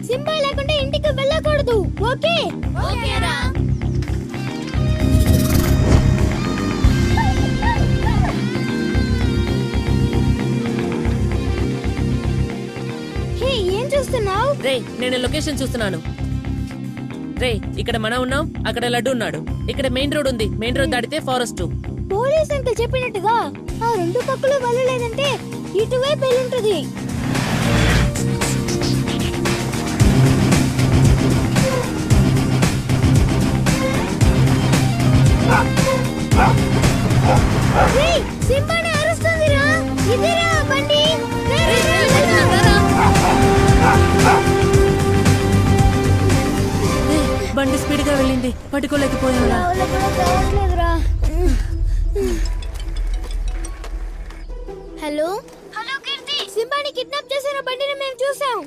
Simba లేకుండా ఇంటికి వెళ్ళకూడదు. ఓకే ఓకేరా. హే, ఏం చూస్తున్నావు? రే నేను లొకేషన్ చూస్తున్నాను. రే ఇక్కడ మనం ఉన్నాం, అక్కడ లడ్డు ఉన్నాడు. ఇక్కడ మెయిన్ రోడ్ ఉంది, మెయిన్ రోడ్ దాటితే ఫారెస్ట్. పోలీస్ అంకుల్ చెప్పినట్టుగా ఆ రెండు పక్కలు వెళ్ళలేదంటే ఇటువైపు వెళ్ళుంటది. సింబాని అరుస్తుందిరా. ఇదేరా బండి. బండి స్పీడ్ గా వెళ్ళింది, పట్టుకోలేకపోయారా? హలో హలో కీర్తి, సింబాని కిడ్నాప్ చేసిన బండిని మేము చూసాం.